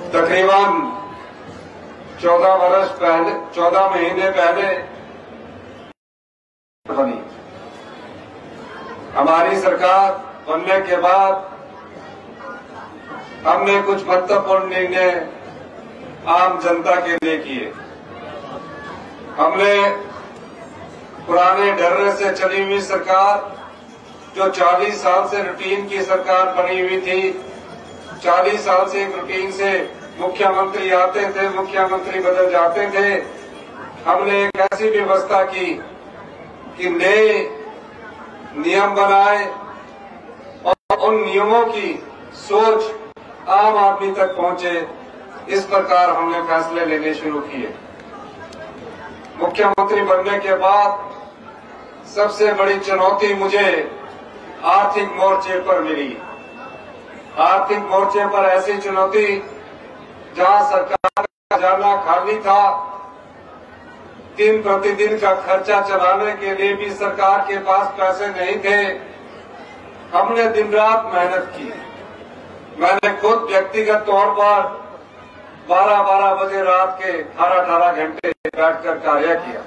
तकरीबन 14 महीने पहले बनी। हमारी सरकार बनने के बाद हमने कुछ महत्वपूर्ण निर्णय आम जनता के लिए किए। हमने पुराने ढर्रे से चली हुई सरकार, जो 40 साल से रूटीन की सरकार बनी हुई थी, 40 साल से एक रूटीन से मुख्यमंत्री आते थे, मुख्यमंत्री बदल जाते थे। हमने एक ऐसी व्यवस्था की कि नए नियम बनाए और उन नियमों की सोच आम आदमी तक पहुंचे। इस प्रकार हमने फैसले लेने शुरू किए। मुख्यमंत्री बनने के बाद सबसे बड़ी चुनौती मुझे आर्थिक मोर्चे पर मिली। आर्थिक मोर्चे पर ऐसी चुनौती जहां सरकार का खजाना खाली था, दिन प्रतिदिन का खर्चा चलाने के लिए भी सरकार के पास पैसे नहीं थे। हमने दिन रात मेहनत की। मैंने खुद व्यक्तिगत तौर पर 12-12 बजे रात के 18-18 घंटे बैठकर कार्य किया।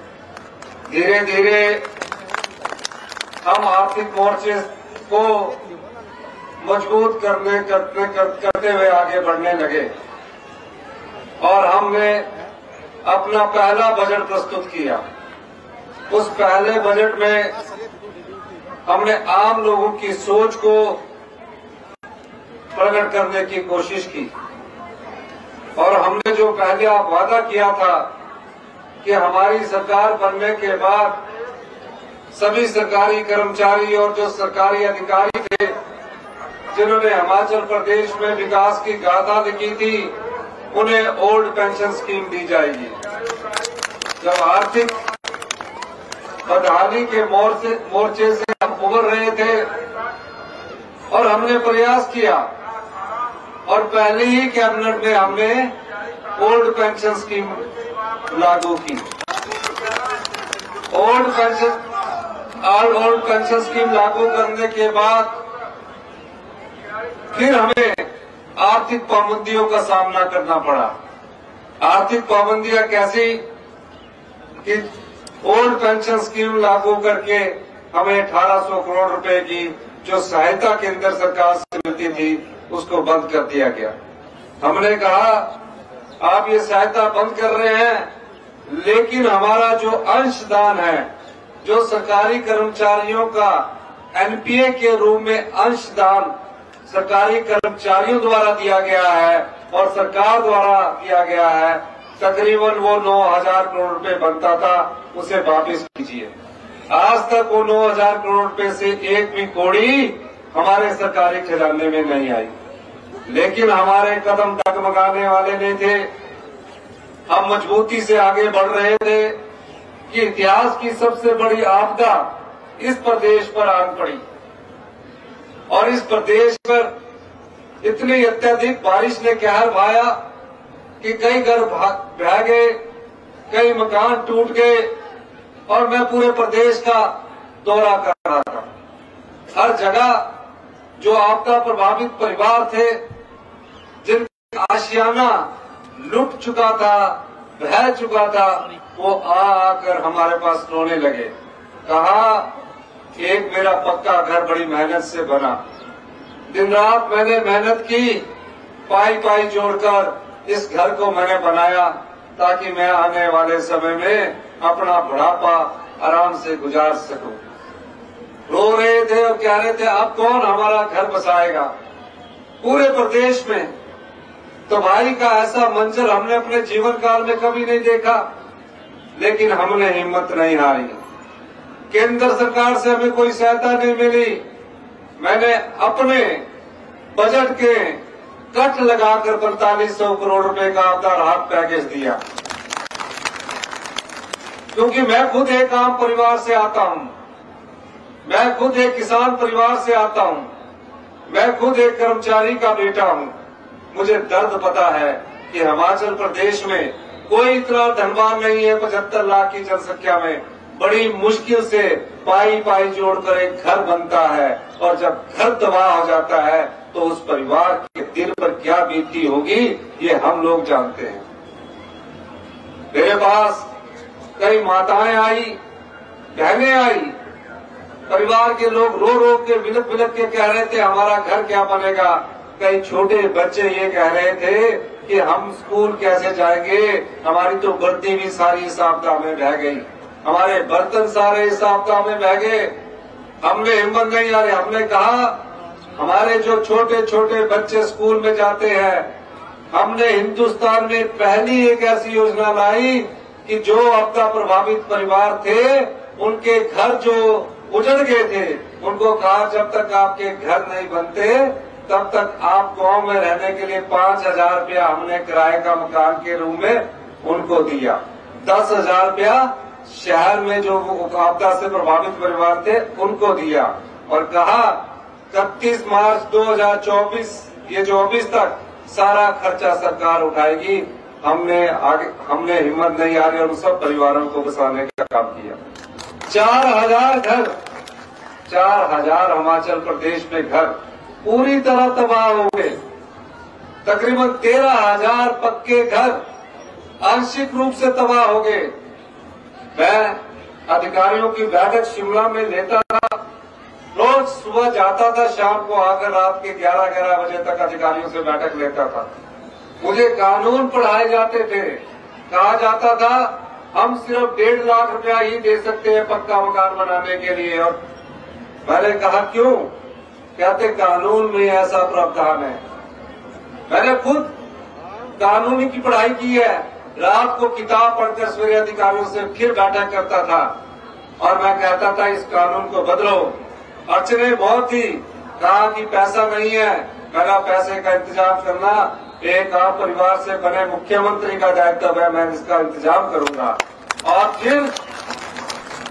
धीरे धीरे हम आर्थिक मोर्चे को मजबूत करते हुए आगे बढ़ने लगे और हमने अपना पहला बजट प्रस्तुत किया। उस पहले बजट में हमने आम लोगों की सोच को प्रकट करने की कोशिश की और हमने जो पहले वादा किया था कि हमारी सरकार बनने के बाद सभी सरकारी कर्मचारी और जो सरकारी अधिकारी थे जिन्होंने हिमाचल प्रदेश में विकास की गाथा लिखी थी, उन्हें ओल्ड पेंशन स्कीम दी जाएगी। जब आर्थिक बदहाली के मोर्चे से हम उबर रहे थे और हमने प्रयास किया और पहले ही कैबिनेट में हमने ओल्ड पेंशन स्कीम लागू की। ओल्ड पेंशन स्कीम लागू करने के बाद फिर हमें आर्थिक पाबंदियों का सामना करना पड़ा। आर्थिक पाबंदियां कैसी कि ओल्ड पेंशन स्कीम लागू करके हमें 1800 करोड़ रुपए की जो सहायता केंद्र सरकार से मिलती थी उसको बंद कर दिया गया। हमने कहा आप ये सहायता बंद कर रहे हैं, लेकिन हमारा जो अंशदान है, जो सरकारी कर्मचारियों का एनपीए के रूप में अंशदान सरकारी कर्मचारियों द्वारा दिया गया है और सरकार द्वारा दिया गया है, तकरीबन वो 9,000 करोड़ रुपए बनता था, उसे वापस कीजिए। आज तक वो 9,000 करोड़ रुपए से एक भी कौड़ी हमारे सरकारी खजाने में नहीं आई। लेकिन हमारे कदम डगमगाने वाले नहीं थे। हम मजबूती से आगे बढ़ रहे थे कि इतिहास की सबसे बड़ी आपदा इस प्रदेश पर आन पड़ी और इस प्रदेश पर इतनी अत्यधिक बारिश ने कहर भाया कि कई घर बह गए, कई मकान टूट गए और मैं पूरे प्रदेश का दौरा कर रहा था। हर जगह जो आपदा प्रभावित परिवार थे, जिनका आशियाना लुट चुका था, बह चुका था, वो आकर हमारे पास रोने लगे। कहा एक मेरा पक्का घर बड़ी मेहनत से बना, दिन रात मैंने मेहनत की, पाई जोड़कर इस घर को मैंने बनाया ताकि मैं आने वाले समय में अपना बुढ़ापा आराम से गुजार सकूं। रो रहे थे और कह रहे थे अब कौन हमारा घर बसाएगा। पूरे प्रदेश में तबाही का ऐसा मंजर हमने अपने जीवन काल में कभी नहीं देखा, लेकिन हमने हिम्मत नहीं हारी। केंद्र सरकार से हमें कोई सहायता नहीं मिली। मैंने अपने बजट के कट लगाकर 4500 करोड़ रुपए का आपदा राहत पैकेज दिया, क्योंकि मैं खुद एक आम परिवार से आता हूं, मैं खुद एक किसान परिवार से आता हूं, मैं खुद एक कर्मचारी का बेटा हूं। मुझे दर्द पता है कि हिमाचल प्रदेश में कोई इतना धनवान नहीं है। 75 लाख की जनसंख्या में बड़ी मुश्किल से पाई जोड़कर एक घर बनता है और जब घर तबाह हो जाता है तो उस परिवार के दिल पर क्या बीती होगी ये हम लोग जानते हैं। मेरे पास कई माताएं आई, बहनें आई, परिवार के लोग रो रो के बिलक बिलक के कह रहे थे हमारा घर क्या बनेगा। कई छोटे बच्चे ये कह रहे थे कि हम स्कूल कैसे जाएंगे, हमारी तो वर्दी भी सारी हिसाब किताब में बह गई, हमारे बर्तन सारे हिसाब किताब में बह गए। हमने हिम्मत नहीं आ रही, हमने कहा हमारे जो छोटे छोटे बच्चे स्कूल में जाते हैं, हमने हिंदुस्तान में पहली एक ऐसी योजना लाई कि जो आपदा प्रभावित परिवार थे उनके घर जो उजड़ गए थे उनको कहा जब तक आपके घर नहीं बनते तब तक आप गांव में रहने के लिए 5,000 रुपया हमने किराए का मकान के रूम में उनको दिया। 10,000 रुपया शहर में जो आपदा से प्रभावित परिवार थे उनको दिया और कहा 31 मार्च 2024 ये 24 तक सारा खर्चा सरकार उठाएगी। हमने हिम्मत नहीं आ रही और उन सब परिवारों को बसाने का काम किया। 4,000 घर, 4,000 हिमाचल प्रदेश में घर पूरी तरह तबाह हो गए। तकरीबन 13,000 पक्के घर आंशिक रूप से तबाह हो गए। मैं अधिकारियों की बैठक शिमला में लेता था, रोज सुबह जाता था, शाम को आकर रात के 11-11 बजे तक अधिकारियों से बैठक लेता था। मुझे कानून पढ़ाए जाते थे, कहा जाता था हम सिर्फ 1.5 लाख रुपया ही दे सकते हैं पक्का मकान बनाने के लिए। और मैंने कहा क्यों? कहते कानून में ऐसा प्रावधान है। मैंने खुद कानूनी की पढ़ाई की है, रात को किताब पढ़कर सवेरे अधिकारियों से फिर बैठक करता था और मैं कहता था इस कानून को बदलो। अड़चने बहुत थी, कहा कि पैसा नहीं है, मेरा पैसे का इंतजाम करना एक आम परिवार से बने मुख्यमंत्री का दायित्व है, मैं इसका इंतजाम करूंगा। और फिर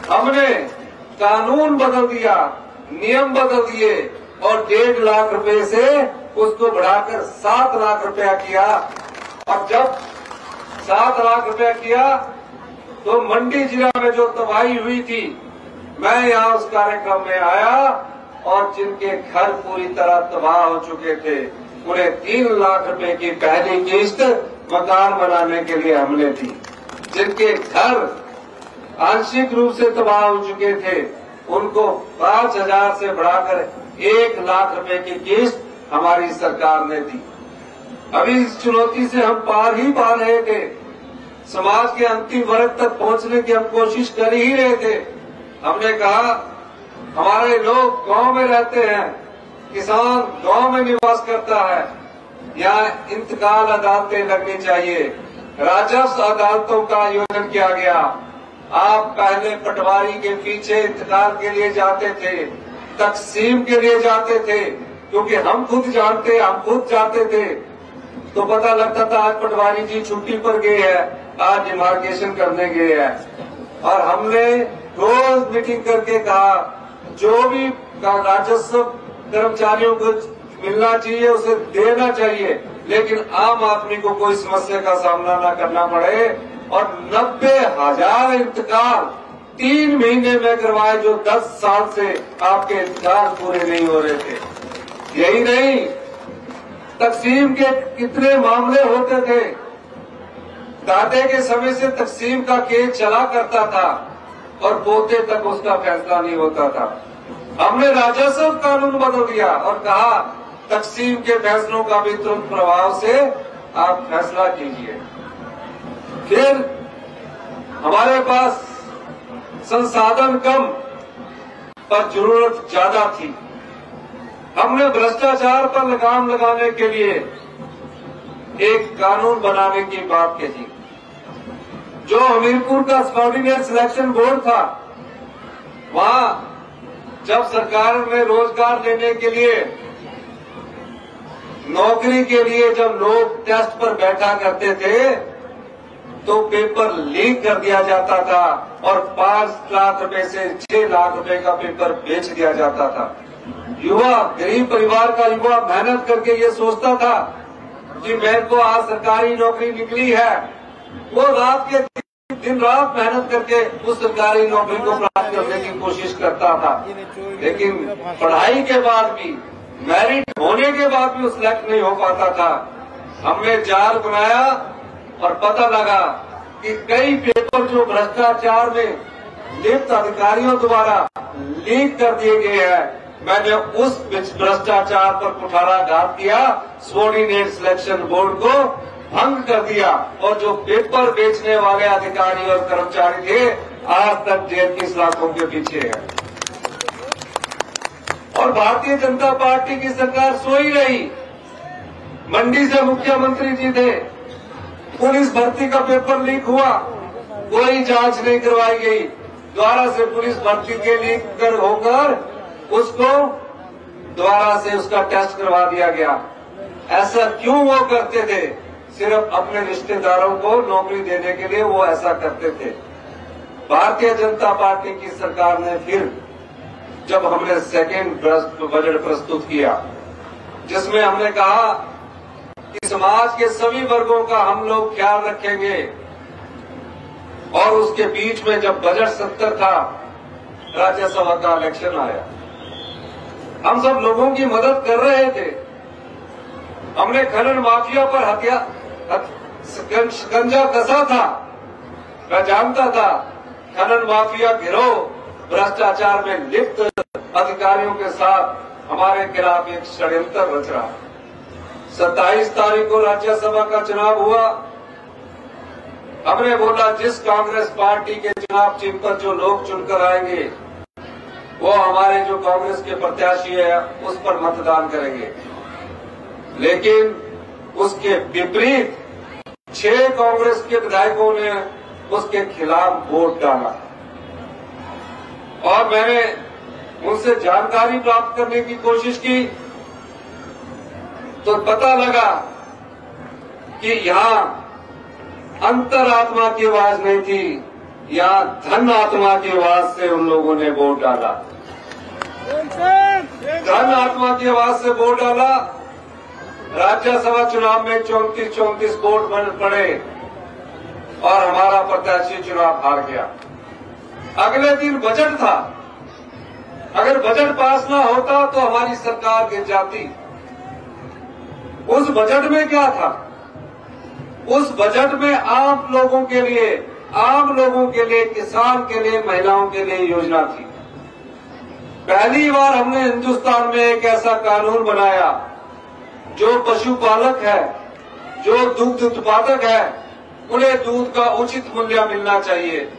हमने कानून बदल दिया, नियम बदल दिए और 1.5 लाख रुपए से उसको बढ़ाकर 7 लाख रुपया किया। और जब 7 लाख रुपया किया तो मंडी जिला में जो तबाही हुई थी, मैं यहाँ उस कार्यक्रम में आया और जिनके घर पूरी तरह तबाह हो चुके थे उन्हें 3 लाख रुपए की पहली किस्त मकान बनाने के लिए हमने दी। जिनके घर आंशिक रूप से तबाह हो चुके थे उनको 5,000 से बढ़ाकर 1 लाख रुपए की किस्त हमारी सरकार ने दी। अभी इस चुनौती से हम पार ही पा रहे थे, समाज के अंतिम वर्ग तक पहुंचने की हम कोशिश कर ही रहे थे। हमने कहा हमारे लोग गांव में रहते हैं, किसान गांव में निवास करता है, यहाँ इंतकाल अदालतें लगनी चाहिए, राजस्व अदालतों का आयोजन किया गया। आप पहले पटवारी के पीछे इंतकाल के लिए जाते थे, तकसीम के लिए जाते थे, क्योंकि हम खुद जाते थे तो पता लगता था आज पटवारी जी छुट्टी पर गए हैं, आज डिमार्केशन करने गए हैं। और हमने रोज मीटिंग करके कहा जो भी राजस्व कर्मचारियों को मिलना चाहिए उसे देना चाहिए, लेकिन आम आदमी को कोई समस्या का सामना न करना पड़े। और 90,000 इंतकाल 3 महीने में करवाए जो 10 साल से आपके इंतकाल पूरे नहीं हो रहे थे। यही नहीं, तकसीम के कितने मामले होते थे। दादे के समय से तकसीम का केस चला करता था और पोते तक उसका फैसला नहीं होता था। हमने राजस्व कानून बदल दिया और कहा तकसीम के फैसलों का भी तुरंत प्रभाव से आप फैसला कीजिए। फिर हमारे पास संसाधन कम पर जरूरत ज्यादा थी। हमने भ्रष्टाचार पर लगाम लगाने के लिए एक कानून बनाने की बात कही। जो हमीरपुर का सबऑर्डिनेट सिलेक्शन बोर्ड था, वहां जब सरकार में रोजगार देने के लिए, नौकरी के लिए जब लोग टेस्ट पर बैठा करते थे तो पेपर लीक कर दिया जाता था और 5 लाख रुपए से 6 लाख रुपए का पेपर बेच दिया जाता था। युवा, गरीब परिवार का युवा मेहनत करके ये सोचता था कि मेरे को आज सरकारी नौकरी निकली है, वो दिन रात मेहनत करके उस सरकारी नौकरी को प्राप्त करने की कोशिश करता था। लेकिन पढ़ाई के बाद भी मेरिट होने के बाद भी वो सिलेक्ट नहीं हो पाता था। हमने जाल बनाया और पता लगा कि कई पेपर जो भ्रष्टाचार में लिप्त अधिकारियों द्वारा लीक कर दिए गए हैं, मैंने उस भ्रष्टाचार पर कुठाराघात किया, सबॉर्डिनेट सिलेक्शन बोर्ड को भंग कर दिया और जो पेपर बेचने वाले अधिकारी और कर्मचारी थे आज तक जेल की सलाखों के पीछे है। और भारतीय जनता पार्टी की सरकार सोई रही। मंडी से मुख्यमंत्री जी थे, पुलिस भर्ती का पेपर लीक हुआ, कोई जांच नहीं करवाई गई, द्वारा से पुलिस भर्ती के लीक कर होकर उसको द्वारा से उसका टेस्ट करवा दिया गया। ऐसा क्यों वो करते थे? सिर्फ अपने रिश्तेदारों को नौकरी देने के लिए वो ऐसा करते थे। भारतीय जनता पार्टी की सरकार ने फिर जब हमने सेकेंड बजट प्रस्तुत किया, जिसमें हमने कहा कि समाज के सभी वर्गों का हम लोग ख्याल रखेंगे, और उसके बीच में जब बजट सत्र था, राज्यसभा का इलेक्शन आया, हम सब लोगों की मदद कर रहे थे। हमने खनन माफिया पर शिकंजा कसा था। मैं जानता था खनन माफिया गिरोह भ्रष्टाचार में लिप्त अधिकारियों के साथ हमारे खिलाफ एक षड्यंत्र रच रहा। 27 तारीख को राज्यसभा का चुनाव हुआ। हमने बोला जिस कांग्रेस पार्टी के चुनाव चिन्ह पर जो लोग चुनकर आएंगे वो हमारे जो कांग्रेस के प्रत्याशी है उस पर मतदान करेंगे। लेकिन उसके विपरीत 6 कांग्रेस के विधायकों ने उसके खिलाफ वोट डाला और मैंने उनसे जानकारी प्राप्त करने की कोशिश की तो पता लगा कि यहाँ अंतरात्मा की आवाज नहीं थी, यहाँ धन आत्मा की आवाज से उन लोगों ने वोट डाला। धन आत्मा की आवाज से वोट डाला। राज्यसभा चुनाव में 34 वोट पड़े और हमारा प्रत्याशी चुनाव हार गया। अगले दिन बजट था। अगर बजट पास ना होता तो हमारी सरकार गिर जाती। उस बजट में क्या था? उस बजट में आम लोगों के लिए, किसान के लिए, महिलाओं के लिए योजना थी। पहली बार हमने हिंदुस्तान में एक ऐसा कानून बनाया जो पशुपालक है, जो दुग्ध उत्पादक है, उन्हें दूध का उचित मूल्य मिलना चाहिए।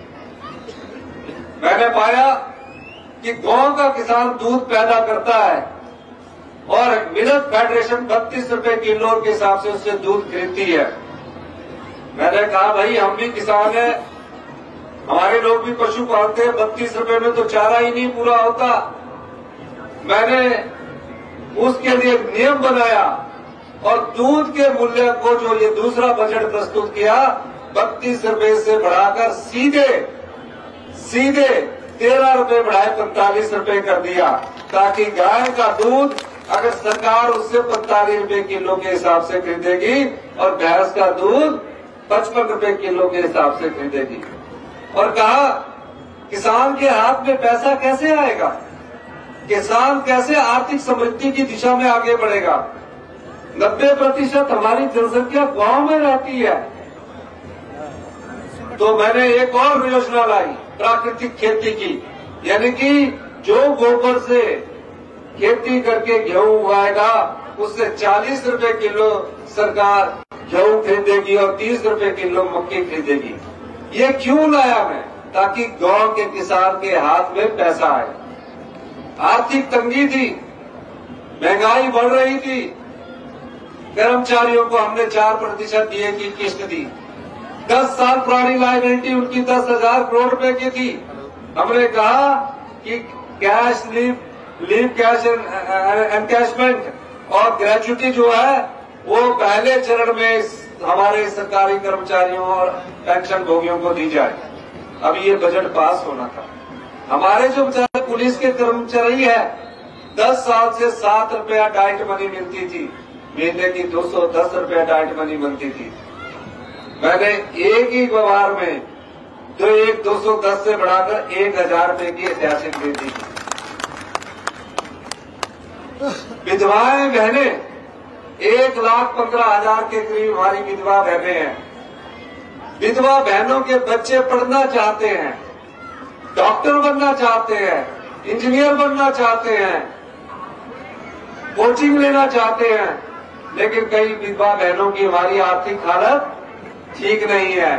मैंने पाया कि गांव का किसान दूध पैदा करता है और मिल्क फेडरेशन 32 रुपए किलो के हिसाब से उससे दूध खरीदती है। मैंने कहा भाई हम भी किसान हैं, हमारे लोग भी पशु पालते हैं, 32 रुपए में तो चारा ही नहीं पूरा होता। मैंने उसके लिए एक नियम बनाया और दूध के मूल्य को जो ये दूसरा बजट प्रस्तुत किया 32 रुपए से बढ़ाकर सीधे 13 रुपए बढ़ाए 45 रुपए कर दिया, ताकि गाय का दूध अगर सरकार उससे 45 रुपए किलो के हिसाब से खरीदेगी और भैंस का दूध 55 रुपए किलो के हिसाब से खरीदेगी। और कहा किसान के हाथ में पैसा कैसे आएगा, किसान कैसे आर्थिक समृद्धि की दिशा में आगे बढ़ेगा। 90% हमारी जनसंख्या गांव में रहती है। तो मैंने एक और योजना लाई प्राकृतिक खेती की, यानी कि जो गोबर से खेती करके गेहूं उगाएगा उससे 40 रुपए किलो सरकार गेहूं खरीदेगी और 30 रुपए किलो मक्की खरीदेगी। ये क्यों लाया मैं? ताकि गांव के किसान के हाथ में पैसा आए। आर्थिक तंगी थी, महंगाई बढ़ रही थी, कर्मचारियों को हमने 4% डीए की किस्त दी। 10 साल पुरानी लायबिलिटी उनकी 10,000 करोड़ रुपए की थी। हमने कहा कि कैश लीव कैश एनकैशमेंट और ग्रेजुटी जो है वो पहले चरण में हमारे सरकारी कर्मचारियों और पेंशन भोगियों को दी जाए। अब ये बजट पास होना था। हमारे जो बेचारे पुलिस के कर्मचारी है 10 साल से 7 रुपया डाइट मनी मिलती थी, महीने की 210 रुपया डाइट मनी मिलती थी। मैंने एक ही व्यवहार में 210 से बढ़ाकर 1,000 रुपए की ऐतिहासिक दे दी। विधवाएं बहनें 1,15,000 के करीब हमारी विधवा बहनें हैं। विधवा बहनों के बच्चे पढ़ना चाहते हैं, डॉक्टर बनना चाहते हैं, इंजीनियर बनना चाहते हैं, कोचिंग लेना चाहते हैं, लेकिन कई विधवा बहनों की हमारी आर्थिक हालत ठीक नहीं है,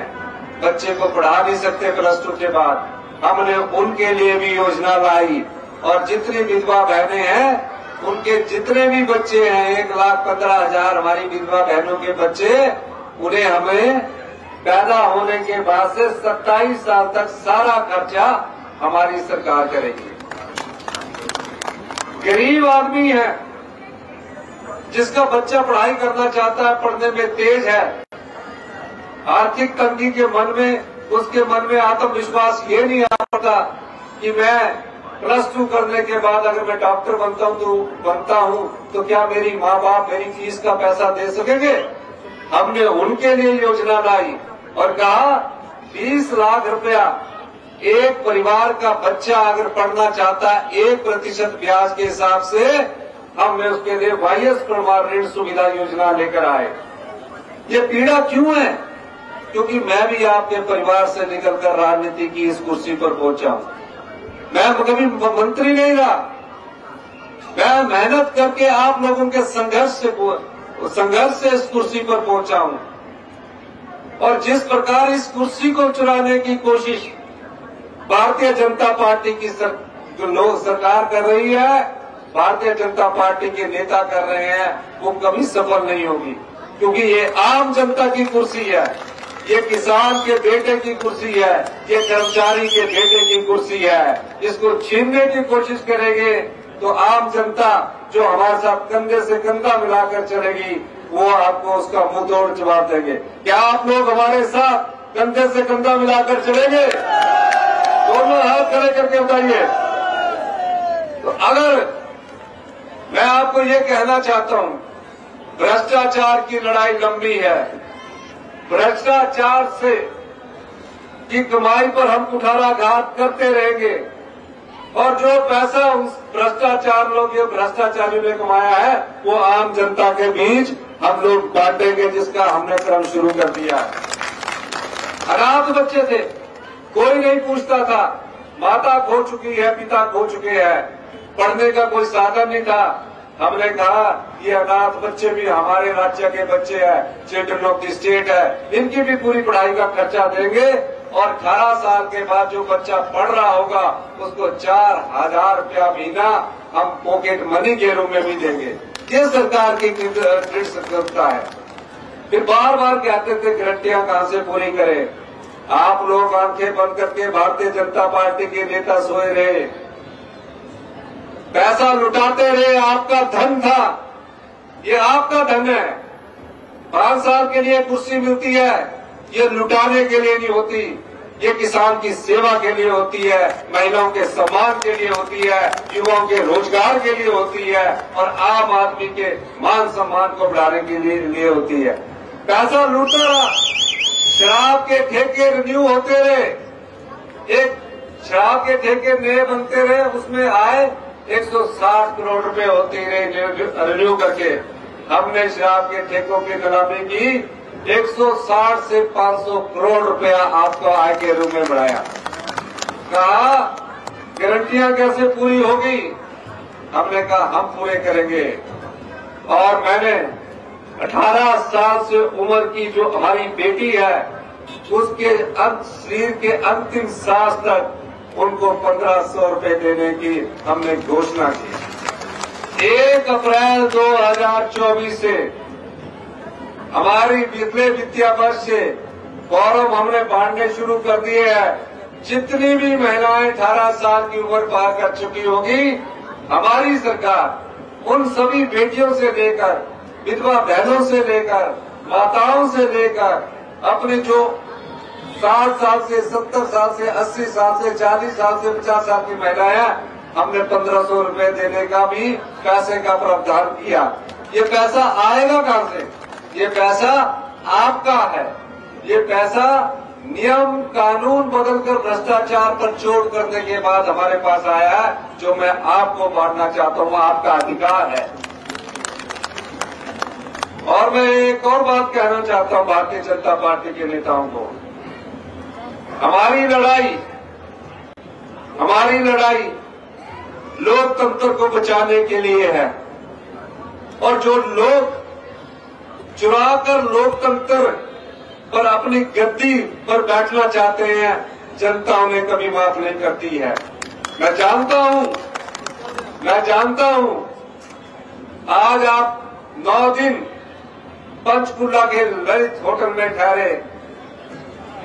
बच्चे को पढ़ा नहीं सकते +2 के बाद। हमने उनके लिए भी योजना लाई और जितनी विधवा बहनें हैं उनके जितने भी बच्चे हैं 1,15,000 हमारी विधवा बहनों के बच्चे, उन्हें हमें पैदा होने के बाद से 27 साल तक सारा खर्चा हमारी सरकार करेगी। गरीब आदमी है जिसका बच्चा पढ़ाई करना चाहता है, पढ़ने में तेज है, आर्थिक तंगी के मन में उसके मन में आत्मविश्वास ये नहीं आ पाता कि मैं +2 करने के बाद अगर मैं डॉक्टर बनता हूं तो क्या मेरी माँ बाप मेरी फीस का पैसा दे सकेंगे। हमने उनके लिए योजना लाई और कहा 20 लाख रुपया एक परिवार का बच्चा अगर पढ़ना चाहता है 1% ब्याज के हिसाब से, हमने उसके लिए वाईएस प्रमाण ऋण सुविधा योजना लेकर आए। ये पीड़ा क्यों है? क्योंकि मैं भी आपके परिवार से निकलकर राजनीति की इस कुर्सी पर पहुंचा हूं। मैं कभी मंत्री नहीं रहा, मैं मेहनत करके आप लोगों के संघर्ष से इस कुर्सी पर पहुंचा हूं। और जिस प्रकार इस कुर्सी को चुराने की कोशिश भारतीय जनता पार्टी की सरकार कर रही है, भारतीय जनता पार्टी के नेता कर रहे हैं, वो कभी सफल नहीं होगी, क्योंकि ये आम जनता की कुर्सी है, ये किसान के बेटे की कुर्सी है, ये कर्मचारी के बेटे की कुर्सी है। इसको छीनने की कोशिश करेंगे तो आम जनता जो हमारे साथ कंधे से कंधा मिलाकर चलेगी, वो आपको उसका मुंह तोड़ जवाब देंगे। क्या आप लोग हमारे साथ कंधे से कंधा मिलाकर चलेंगे? दोनों हाथ खड़े करके बताइए। तो अगर मैं आपको ये कहना चाहता हूं, भ्रष्टाचार की लड़ाई लंबी है, भ्रष्टाचार से की कमाई पर हम कुठाराघात करते रहेंगे और जो पैसा उस भ्रष्टाचारियों ने कमाया है वो आम जनता के बीच हम लोग बांटेंगे, जिसका हमने क्रम शुरू कर दिया है। अनाथ बच्चे थे, कोई नहीं पूछता था, माता खो चुकी है, पिता खो चुके हैं, पढ़ने का कोई साधन नहीं था। हमने कहा ये अनाथ बच्चे भी हमारे राज्य के बच्चे हैं, चिल्ड्रन ऑफ द स्टेट है, इनकी भी पूरी पढ़ाई का खर्चा देंगे और 18 साल के बाद जो बच्चा पढ़ रहा होगा उसको 4,000 रुपया महीना हम पॉकेट मनी के रूप में भी देंगे। ये सरकार की दृढ़ संकल्पता है। फिर बार बार कहते थे गारंटियां कहां से पूरी करें। आप लोग आंखें बंद करके भारतीय जनता पार्टी के नेता सोए रहे, पैसा लुटाते रहे, आपका धन था, ये आपका धन है। 5 साल के लिए कुर्सी मिलती है, ये लुटाने के लिए नहीं होती, ये किसान की सेवा के लिए होती है, महिलाओं के सम्मान के लिए होती है, युवाओं के रोजगार के लिए होती है और आम आदमी के मान सम्मान को बढ़ाने के लिए होती है। पैसा लूटता रहा, शराब के ठेके रिन्यू होते रहे, एक शराब के ठेके नए बनते रहे, उसमें आए 160 करोड़ रुपए होते रहे रिन्यू करके। हमने शराब के ठेकों की नीलामी की, 160 से 500 करोड़ रुपया आपको आय के रूप में बढ़ाया। कहा गारंटियां कैसे पूरी होगी? हमने कहा हम पूरे करेंगे। और मैंने 18 साल से उम्र की जो हमारी बेटी है उसके शरीर के अंतिम सांस तक उनको 1,500 रुपए देने की हमने घोषणा की। 1 अप्रैल 2024 से हमारी पिछले वित्तीय वर्ष से फॉर्म हमने बांटने शुरू कर दिए हैं। जितनी भी महिलाएं 18 साल की उम्र पार कर चुकी होगी, हमारी सरकार उन सभी बेटियों से लेकर, विधवा बहनों से लेकर, माताओं से लेकर, अपने जो 60 साल से 70 साल से 80 साल से 40 साल से 50 साल की महिलाएं, हमने 1,500 रुपए देने का भी पैसे का प्रावधान किया। ये पैसा आएगा कहां से? ये पैसा आपका है। ये पैसा नियम कानून बदलकर भ्रष्टाचार पर चोट करने के बाद हमारे पास आया है, जो मैं आपको बांटना चाहता हूं। आपका अधिकार है, और मैं एक और बात कहना चाहता हूं भारतीय जनता पार्टी के नेताओं को, हमारी लड़ाई लोकतंत्र को बचाने के लिए है। और जो लोग चुराकर लोकतंत्र पर अपनी गद्दी पर बैठना चाहते हैं, जनता उन्हें कभी माफ नहीं करती है। मैं जानता हूं आज आप 9 दिन पंचकुला के ललित होटल में ठहरे।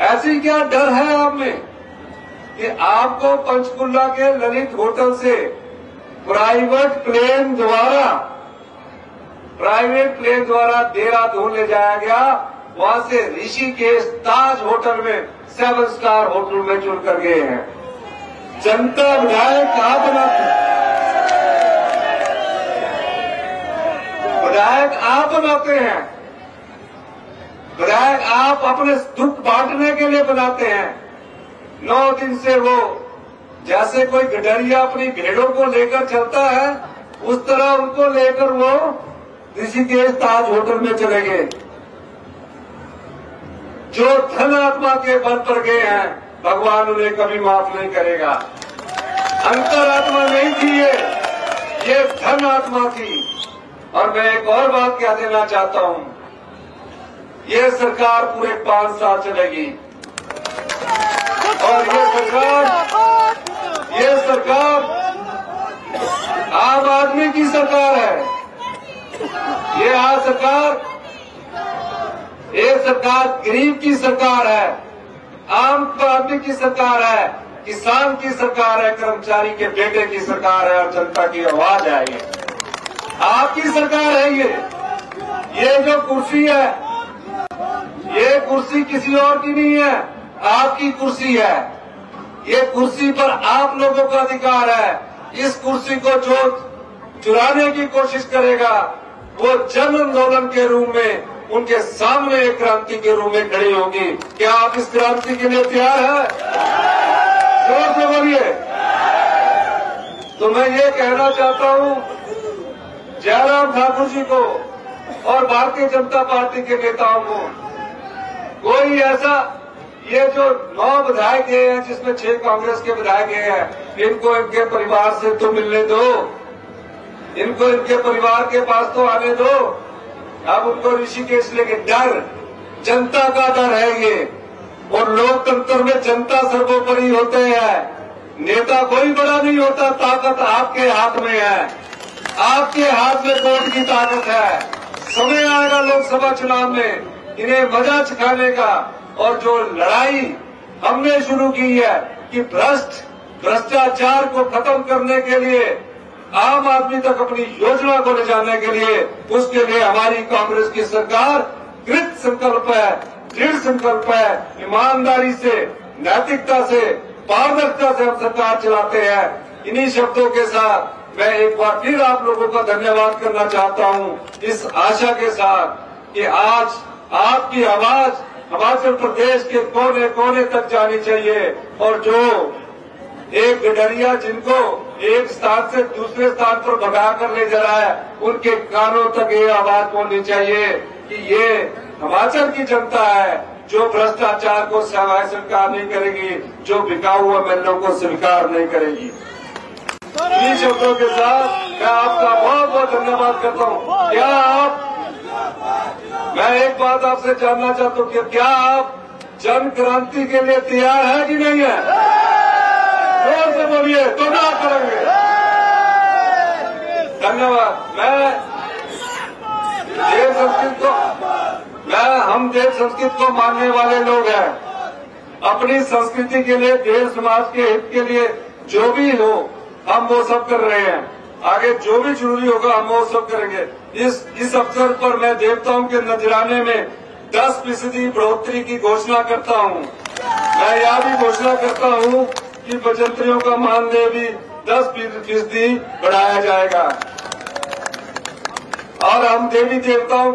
ऐसी क्या डर है आप में कि आपको पंचकुला के ललित होटल से प्राइवेट प्लेन द्वारा देहरादून ले जाया गया, वहां से ऋषिकेश ताज होटल में 7 स्टार होटल में चुन कर गए हैं। जनता विधायक आप बनाते हैं, विधायक आप अपने दुख बांटने के लिए बनाते हैं। 9 दिन से वो जैसे कोई गडरिया अपनी भेड़ों को लेकर चलता है, उस तरह उनको लेकर वो ऋषिकेश ताज होटल में चले गए। जो धन आत्मा के बल पर गए हैं, भगवान उन्हें कभी माफ नहीं करेगा। अंतरात्मा नहीं थी ये धन आत्मा थी। और मैं एक और बात कह देना चाहता हूं, ये सरकार पूरे 5 साल चलेगी और ये सरकार आम आदमी की सरकार है। ये सरकार गरीब की सरकार है, आम आदमी की सरकार है, किसान की सरकार है, कर्मचारी के बेटे की सरकार है और जनता की आवाज है। ये आपकी सरकार है। ये जो कुर्सी है, ये कुर्सी किसी और की नहीं है, आपकी कुर्सी है। ये कुर्सी पर आप लोगों का अधिकार है। इस कुर्सी को जो चुराने की कोशिश करेगा, वो जन आंदोलन के रूप में उनके सामने एक क्रांति के रूप में खड़ी होगी। क्या आप इस क्रांति के लिए तैयार हैं? जोर से बोलिए। तो मैं ये कहना चाहता हूं जयराम ठाकुर जी को और भारतीय जनता पार्टी के नेताओं को, कोई ऐसा, ये जो 9 विधायक गए हैं जिसमें 6 कांग्रेस के विधायक गए हैं, इनको इनके परिवार से तो मिलने दो, इनको इनके परिवार के पास तो आने दो। अब उनको ऋषिकेश लेके डर, जनता का डर है ये। और लोकतंत्र में जनता सर्वोपरि होते हैं, नेता कोई बड़ा नहीं होता। ताकत आपके हाथ में है, आपके हाथ में वोट की ताकत है। समय आएगा लोकसभा चुनाव में इन्हें मजा चखाने का। और जो लड़ाई हमने शुरू की है कि भ्रष्टाचार को खत्म करने के लिए, आम आदमी तक अपनी योजना को ले जाने के लिए, उसके लिए हमारी कांग्रेस की सरकार कृत संकल्प है, दृढ़ संकल्प है। ईमानदारी से, नैतिकता से, पारदर्शिता से हम सरकार चलाते हैं। इन्हीं शब्दों के साथ मैं एक बार फिर आप लोगों का धन्यवाद करना चाहता हूं, इस आशा के साथ कि आज आपकी आवाज हिमाचल प्रदेश के कोने कोने तक जानी चाहिए। और जो एक गडरिया जिनको एक स्थान से दूसरे स्थान पर भगा कर ले जा रहा है, उनके कानों तक ये आवाज पहुंचनी चाहिए कि ये हिमाचल की जनता है जो भ्रष्टाचार को स्वीकार नहीं करेगी, जो बिकाऊ एमएलए को स्वीकार नहीं करेगी। इन्हीं शब्दों के साथ मैं आपका बहुत बहुत धन्यवाद करता हूँ। क्या आप, मैं एक बात आपसे जानना चाहता हूँ कि क्या आप जन क्रांति के लिए तैयार है कि नहीं है? जोर से बोलिए तो ना करेंगे। धन्यवाद। हम देश संस्कृत को मानने वाले लोग हैं। अपनी संस्कृति के लिए, देश समाज के हित के लिए जो भी हो हम वो सब कर रहे हैं। आगे जो भी जरूरी होगा हम वो सब करेंगे। इस अवसर पर मैं देवताओं के नजराने में 10% बढ़ोतरी की घोषणा करता हूं। मैं यह भी घोषणा करता हूं कि बजंतरियों का मानदेय भी 10% बढ़ाया जाएगा। और हम देवी देवताओं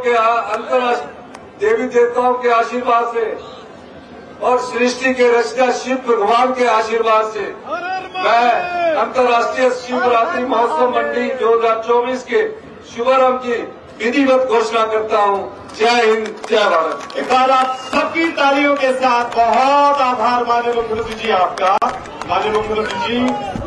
के आशीर्वाद से और सृष्टि के रचना शिव भगवान के आशीर्वाद से मैं अंतर्राष्ट्रीय शिवरात्रि महोत्सव मंडी 2024 के शुभारंभ की विधिवत घोषणा करता हूं। जय हिंद, जय भारत। एक बार आप सबकी तालियों के साथ बहुत आभार माननीय मुख्यमंत्री जी आपका। माननीय मुख्यमंत्री जी